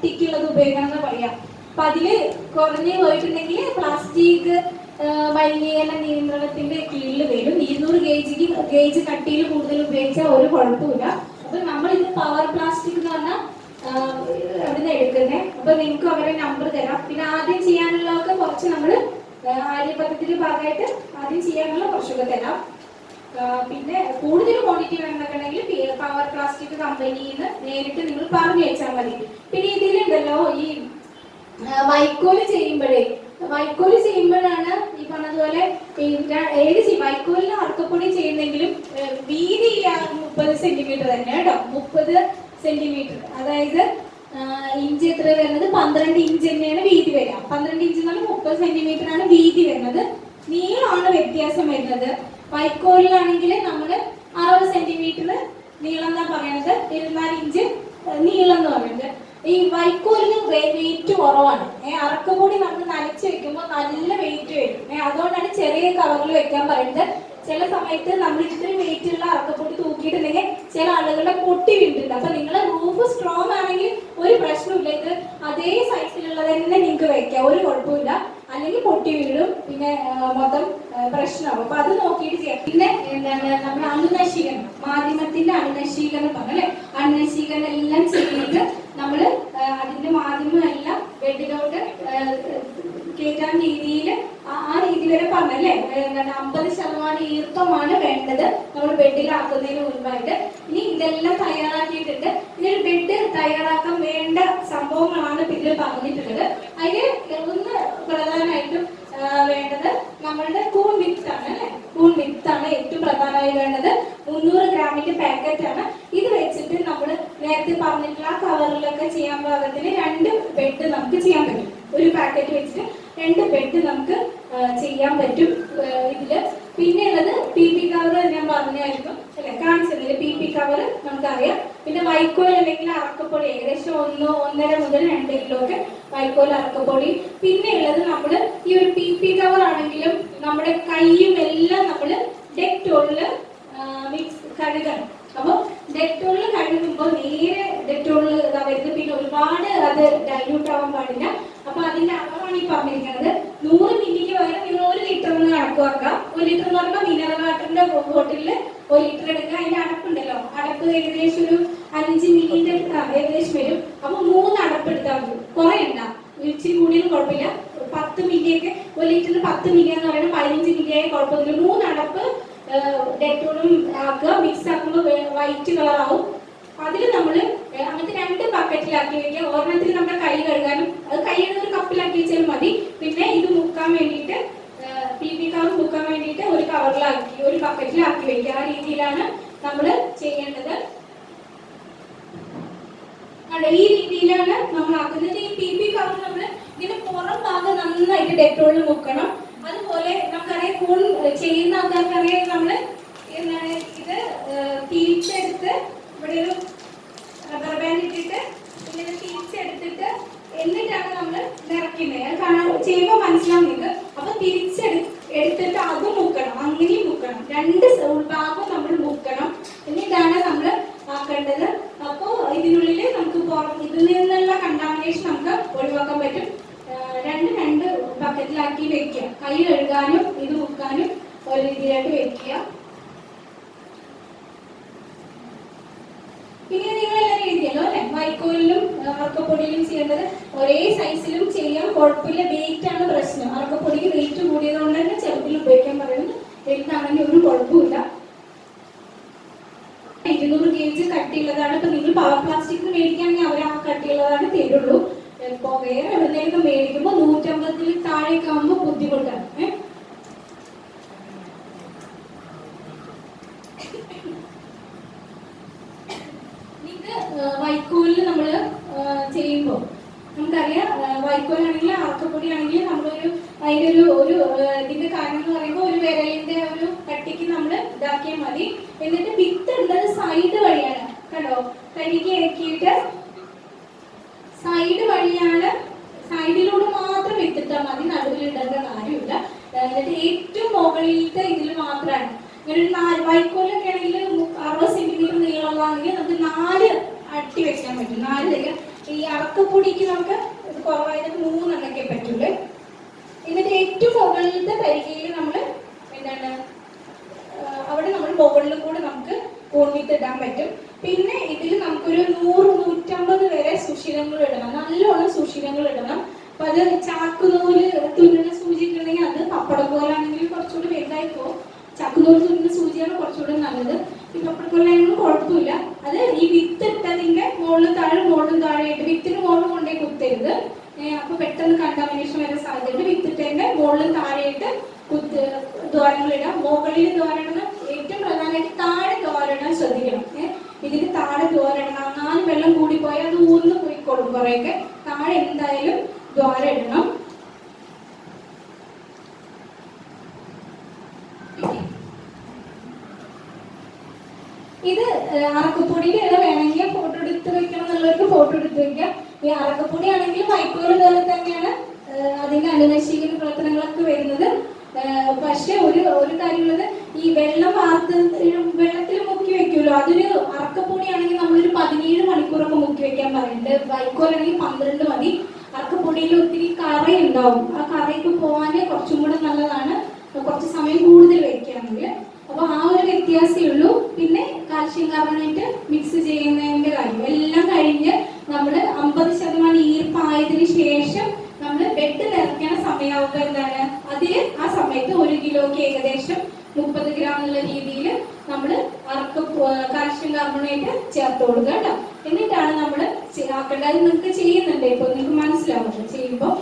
കട്ടിക്കുള്ളത് ഉപയോഗിക്കണം എന്ന് പറയാം. അപ്പൊ അതില് കുറഞ്ഞു പോയിട്ടുണ്ടെങ്കിൽ പ്ലാസ്റ്റിക് മലിനീകരണ നിയന്ത്രണത്തിന്റെ കീഴിൽ വരും. 200 ഗേജ് കട്ടിയിൽ കൂടുതൽ ഉപയോഗിച്ചാൽ ഒരു കുഴപ്പമില്ല. അപ്പൊ നമ്മളിത് പവർ പ്ലാസ്റ്റിക് എന്ന് പറഞ്ഞാൽ അവിടുന്ന് എടുക്കുന്നത്. അപ്പൊ നിങ്ങൾക്ക് അവരെ നമ്പർ തരാം. പിന്നെ ആദ്യം ചെയ്യാനുള്ളതൊക്കെ കുറച്ച് നമ്മൾ ആര്യപദ്ധതിയുടെ ഭാഗമായിട്ട് ആദ്യം ചെയ്യാനുള്ള കുറച്ചൊക്കെ തരാം. പിന്നെ കൂടുതൽ ക്വാണ്ടിറ്റി വേണമെന്നുണ്ടെങ്കിൽ പവർ പ്ലാസ്റ്റിക് കമ്പനിയിൽ നിന്ന് നേരിട്ട് നിങ്ങൾ പറഞ്ഞു വെച്ചാൽ മതി. പിന്നെ ഇതിലുണ്ടല്ലോ ഈ വൈക്കോല് ചെയ്യുമ്പോഴാണ് ഈ പറഞ്ഞതുപോലെ വൈക്കോലിന് അറക്കപ്പൊടി ചെയ്യുന്നെങ്കിലും വീതി 30 സെന്റിമീറ്റർ തന്നെ കേട്ടോ. 30 സെന്റിമീറ്റർ, അതായത് ഇഞ്ച് എത്ര വരുന്നത്? 12 ഇഞ്ച് തന്നെയാണ് വീതി വരിക. 12 ഇഞ്ച് എന്ന് പറഞ്ഞാൽ 30 സെന്റിമീറ്റർ ആണ് വീതി വരുന്നത്. നീളമാണ് വ്യത്യാസം വരുന്നത്. വൈക്കോലിലാണെങ്കിൽ നമ്മൾ 60 സെന്റിമീറ്റർ നീളം എന്നാ പറയുന്നത്, 24 ഇഞ്ച് നീളം എന്ന് പറയുന്നത്. ഈ വൈക്കോലിന് വെയിറ്റ് കുറവാണ്. അറക്കപ്പൊടി നമ്മൾ നനച്ച് വെക്കുമ്പോൾ നല്ല വെയിറ്റ് വരും. അതുകൊണ്ടാണ് ചെറിയ കവറിൽ വെക്കാൻ പറയുന്നത്. ചില സമയത്ത് നമ്മൾ ഇത്രയും വെയിറ്റ് ഉള്ള അറക്കപ്പൊടി തൂക്കിയിട്ടുണ്ടെങ്കിൽ ചില ആളുകളുടെ പൊട്ടി വീണിട്ടുണ്ട്. അപ്പൊ നിങ്ങളെ റൂഫ് സ്ട്രോങ് ആണെങ്കിൽ ഒരു പ്രശ്നമില്ല, ഇത് അതേ സൈസിലുള്ളത് തന്നെ നിങ്ങൾക്ക് വെക്കാം, ഒരു കുഴപ്പമില്ല. അല്ലെങ്കിൽ പൊട്ടി വീഴും, പിന്നെ മൊത്തം പ്രശ്നമാകും. അപ്പൊ അത് നോക്കിയിട്ട് ചെയ്യാം. പിന്നെ എന്താണ് നമ്മൾ അണുനശീകരണം, മാധ്യമത്തിന്റെ അണുനശീകരണം പറഞ്ഞല്ലേ, അണുനശീകരണം എല്ലാം ചെയ്ത് നമ്മൾ അതിന്റെ മാധ്യമം എല്ലാം ബെഡിലോട്ട് കേൾക്കാൻ രീതിയിൽ ആ രീതി വരെ പറഞ്ഞല്ലേ. 50% ഈർപ്പമാണ് വേണ്ടത് നമ്മൾ ബെഡിലാക്കുന്നതിന് മുൻപായിട്ട്. ഇനി ഇതെല്ലാം തയ്യാറാക്കിയിട്ടുണ്ട്. ഇതൊരു ബെഡ് തയ്യാറാക്കാൻ വേണ്ട സംഭവങ്ങളാണ് ഇതിൽ പറഞ്ഞിട്ടുള്ളത്. അതിന് ഒന്ന് പ്രധാനമായിട്ടും വേണ്ടത് നമ്മളുടെ കൂൺ വിത്താണ് അല്ലെ. കൂൺ വിത്താണ് ഏറ്റവും പ്രധാനമായി വേണ്ടത്. 300 ഗ്രാമിന്റെ പാക്കറ്റ് ആണ്. ഇത് വെച്ചിട്ട് നമ്മൾ നേരത്തെ പറഞ്ഞിട്ടുള്ള ആ കവറിലൊക്കെ ചെയ്യാൻ പാകത്തിന് 2 ബെഡ് നമുക്ക് ചെയ്യാൻ പറ്റും. ഒരു പാക്കറ്റ് വെച്ചിട്ട് 2 ബെഡ് നമുക്ക് ചെയ്യാൻ പറ്റും ഇതില്. പിന്നെ ഉള്ളത് PP കവർ ഞാൻ പറഞ്ഞായിരുന്നു അല്ലെ, കാണിച്ചതില് PP കവർ നമുക്കറിയാം. പിന്നെ വൈക്കോൽ അല്ലെങ്കിൽ അറക്കപ്പൊടി ഏകദേശം 1.5 മുതൽ 2 കിലോ ഒക്കെ വൈക്കോൽ അറക്കപ്പൊടി. പിന്നെ ഉള്ളത് നമ്മൾ ഈ ഒരു PP കവർ ആണെങ്കിലും നമ്മുടെ കൈയും എല്ലാം നമ്മൾ ഡെറ്റോളില് കഴുകണം. അപ്പൊ ഡെറ്റോളിൽ കഴുകുമ്പോൾ നേരെ ഡെറ്റോളിൽ വരുന്നത്. പിന്നെ ഒരുപാട് അത് ഡൈല്യൂട്ട് ആവാൻ പാടില്ല. അപ്പൊ അതിന്റെ അളവാണ് ഈ പറഞ്ഞിരിക്കുന്നത്. 100 മില്ലിക്ക് പകരം നിങ്ങൾ 1 ലിറ്റർ എന്ന് കണക്കുവാക്കാം. 1 ലിറ്റർ എന്ന് പറയുമ്പോൾ മിനറൽ വാട്ടറിന്റെ ബോട്ടിലില് 1 ലിറ്റർ എടുക്കുക. അതിന്റെ അടപ്പുണ്ടല്ലോ, അടപ്പ് ഏകദേശം ഒരു 5 മില്ലിന്റെ ഏകദേശം വരും. അപ്പൊ 3 അടപ്പ് എടുത്താൽ മതി, കുറെ ഉണ്ടാവും. ഇച്ചിരി കൂടിയും കുഴപ്പമില്ല. 10 മില്ലിയൊക്കെ 1 ലിറ്ററിന് 10 മില്ലി എന്ന് പറയുന്നത് 15 മില്ലിയായ കുഴപ്പമില്ല. 3 അടപ്പ് ഡെറ്റോളും ആക്കുക. മിക്സ് ആക്കുമ്പോൾ വൈറ്റ് കളർ ആവും. അതിൽ നമ്മൾ അങ്ങനത്തെ 2 ബക്കറ്റിലാക്കി വെക്കുക. ഒരെണ്ണത്തിൽ നമ്മുടെ കൈ കഴുകാനും, അത് കൈയുടെ ഒരു കപ്പിലാക്കി വെച്ചാലും മതി. പിന്നെ ഇത് മുക്കാൻ വേണ്ടിയിട്ട് PP കവർ മുക്കാൻ വേണ്ടിയിട്ട് ഒരു കവറിലാക്കി ഒരു ബക്കറ്റിലാക്കി വെക്കുക. ആ രീതിയിലാണ് നമ്മൾ ചെയ്യേണ്ടത്. ഈ രീതിയിലാണ് നമ്മൾ ആക്കുന്നത്. ഈ PP കവർ നമ്മൾ ഇതിന്റെ പുറം ഭാഗം നന്നായിട്ട് ഡെറ്റോളിൽ മുക്കണം. അതുപോലെ നമുക്കറിയാം, കൂൺ ചെയ്യുന്ന ആൾക്കാർക്കറിയാം, നമ്മള് എന്താണ് ഇത് തിരിച്ചെടുത്ത് ഇവിടെ ഒരു റബ്ബർ ബാൻഡ് ഇട്ടിട്ട് ഇങ്ങനെ തിരിച്ചെടുത്തിട്ട് എന്നിട്ടാണ് നമ്മൾ നിറയ്ക്കുന്നത്. അത് കാണാൻ ചെയ്യുമ്പോൾ മനസ്സിലാവും നിങ്ങൾക്ക്. അപ്പൊ തിരിച്ചെടുത്തിട്ട് അത് മുക്കണം, അങ്ങനെയും മുക്കണം. 2 ഉൾഭാഗം നമ്മൾ മുക്കണം. എന്നിട്ടാണ് നമ്മൾ ആക്കേണ്ടത്. അപ്പോ ഇതിനുള്ളിൽ നമുക്ക് ഇതിൽ നിന്നുള്ള കണ്ടാമിനേഷൻ നമുക്ക് ഒഴിവാക്കാൻ പറ്റും. 2 ബക്കറ്റിലാക്കി വെക്കുക. കൈ കഴുകാനും ഇത് മുക്കാനും ഒരു രീതിയിലായിട്ട് വെക്കുക. പിന്നെ നിങ്ങളെല്ലാവരും എഴുതിയല്ലോ അല്ലെ. വൈക്കോലിലും അറക്കപ്പൊടിയിലും ചെയ്യേണ്ടത് ഒരേ സൈസിലും ചെയ്യാൻ കുഴപ്പമില്ല. വെയിറ്റ് ആണ് പ്രശ്നം. അറക്കപ്പൊടിക്ക് വെയിറ്റ് കൂടിയത് കൊണ്ട് തന്നെ ചെറുതിൽ ഉപയോഗിക്കാൻ പറയുന്നത്. വലുതാണെങ്കിൽ ഒരു കുഴപ്പമില്ല. 200 കേജ് കട്ടിയുള്ളതാണ്. ഇപ്പൊ നിങ്ങൾ പവർ പ്ലാസ്റ്റിക് മേടിക്കുകയാണെങ്കിൽ അവർ ആ കട്ടിയുള്ളതാണ് തരുള്ളൂ. ഇപ്പൊ വേറെ എവിടെയെങ്കിലും മേടിക്കുമ്പോൾ 150 താഴേക്ക് ആകുമ്പോൾ ബുദ്ധിമുട്ടാണ്. വൈക്കോലിൽ നമ്മൾ ചെയ്യുമ്പോൾ നമുക്കറിയാം, വൈക്കോലാണെങ്കിലും അറക്കപ്പൊടി ആണെങ്കിലും നമ്മളൊരു അതിൻ്റെ ഒരു ഇതിന്റെ കാരണം എന്ന് പറയുമ്പോൾ ഒരു വിരലിന്റെ ഒരു കട്ടിക്ക് നമ്മൾ ഇതാക്കിയാൽ മതി. എന്നിട്ട് വിത്ത് ഉള്ളത് സൈഡ് വഴിയാണ് കണ്ടോ. കഴുകി ഇറക്കിയിട്ട് സൈഡ് വഴിയാണ്, സൈഡിലൂടെ മാത്രം വിത്തിട്ടാൽ മതി, നടുവിലിടേണ്ട കാര്യമില്ല. എന്നിട്ട് ഏറ്റവും മുകളിലത്തെ ഇതിൽ മാത്രമാണ് ഇങ്ങനെ ഒരു വൈക്കോലൊക്കെ ആണെങ്കിൽ 60 സെന്റിമീറ്റർ നീളമുള്ളതാണെങ്കിൽ നമുക്ക് 4 അട്ടി വെക്കാൻ പറ്റും. 4 ഈ അറക്കപ്പൊടിക്ക് നമുക്ക് ഇത് കുറവായത് 3 എണ്ണൊക്കെ പറ്റുള്ളൂ. എന്നിട്ട് ഏറ്റവും മുകളിലത്തെ തരികയിൽ നമ്മൾ എന്താണ് അവിടെ നമ്മൾ മുകളിലും കൂടെ നമുക്ക് കോൺവിത്ത് ഇടാൻ പറ്റും. പിന്നെ ഇതിൽ നമുക്കൊരു 100-150 വരെ സുഷിരങ്ങൾ ഇടണം, നല്ലോണം സുഷിരങ്ങൾ ഇടണം. അപ്പൊ അത് ചാക്കുനൂല് തുന്നുന്ന സൂചി ഉണ്ടെങ്കിൽ അത് പപ്പടക്കോലാണെങ്കിൽ കുറച്ചുകൂടി വലുതായി പോകും. ചാക്കുനൂല് തുന്നുന്ന സൂചിയാണ് കുറച്ചുകൂടി നല്ലത്. ഈ പപ്പടക്കോലാണെങ്കിലും കുഴപ്പമില്ല. അത് ഈ വിത്ത് ഇട്ടതിന്റെ മുകളിലും താഴെയായിട്ട് വിത്തിന് മുകളിൽ കൊണ്ടേ കുത്തരുത്. അപ്പൊ പെട്ടെന്ന് കണ്ടാമിനേഷൻ വരാൻ സാധ്യതയുണ്ട്. വിത്തിട്ടതിന്റെ മുകളിലും താഴെയായിട്ട് ദ്വാരങ്ങളിടാം. മുകളിൽ ദ്വാരണം, ഏറ്റവും പ്രധാനമായിട്ട് താഴെ ദ്വാരണം ശ്രദ്ധിക്കണം. ഇതിന് താഴെ ദ്വാരണം, അങ്ങാനും വെള്ളം കൂടി പോയാൽ അത് ഊർന്ന് പോയിക്കോളും. കുറെയൊക്കെ താഴെ എന്തായാലും ദ്വാരം ഇടണം. ഇത് അറക്കപ്പൊടിയുടെ ഇല വേണമെങ്കിൽ ഫോട്ടോ എടുത്ത് വെക്കണം എന്നുള്ളവർക്ക് ഫോട്ടോ എടുത്ത് വെക്കാം. ഈ അറക്കപ്പൊടി ആണെങ്കിൽ വൈക്കോൽ പോലെ തന്നെയാണ് അതിന്റെ അണുനശീകരണ പ്രവർത്തനങ്ങളൊക്കെ വരുന്നത്. പക്ഷെ ഒരു കാര്യമുള്ളത്, ഈ വെള്ളം വെള്ളത്തിൽ മുക്കി വെക്കുമല്ലോ, അതൊരു അറക്കപ്പൊടിയാണെങ്കിൽ നമ്മളൊരു 17 മണിക്കൂറൊക്കെ മുക്കി വെക്കാൻ പറയുന്നുണ്ട്. വൈക്കോലാണെങ്കിൽ 12 മതി. അറക്കപ്പൊടിയിൽ ഒത്തിരി കറ ഉണ്ടാവും. ആ കറയ്ക്ക് പോകാൻ കുറച്ചും കൂടെ നല്ലതാണ് കുറച്ച് സമയം കൂടുതൽ വെക്കുകയാണെങ്കിൽ. അപ്പൊ ആ ഒരു വ്യത്യാസമേ ഉള്ളൂ. പിന്നെ കാൽഷ്യം കാർബണേറ്റ് മിക്സ് ചെയ്യുന്നതിന്റെ കാര്യം എല്ലാം കഴിഞ്ഞ് നമ്മൾ 50% ഈർപ്പായതിനു ശേഷം നമ്മൾ ബെഡ് നിറയ്ക്കണ സമയമാകുമ്പോൾ എന്താണ്, അതിൽ ആ സമയത്ത് 1 കിലോയ്ക്ക് ഏകദേശം 30 ഗ്രാം എന്നുള്ള രീതിയിൽ നമ്മൾ കാൽഷ്യം കാർബണേറ്റ് ചേർത്ത് കൊടുക്കുക കേട്ടോ. എന്നിട്ടാണ് നമ്മൾ ആക്കേണ്ടത്. നിങ്ങൾക്ക് ചെയ്യുന്നുണ്ട്, ഇപ്പൊ നിങ്ങൾക്ക് മനസ്സിലാവുന്നത് ചെയ്യുമ്പോൾ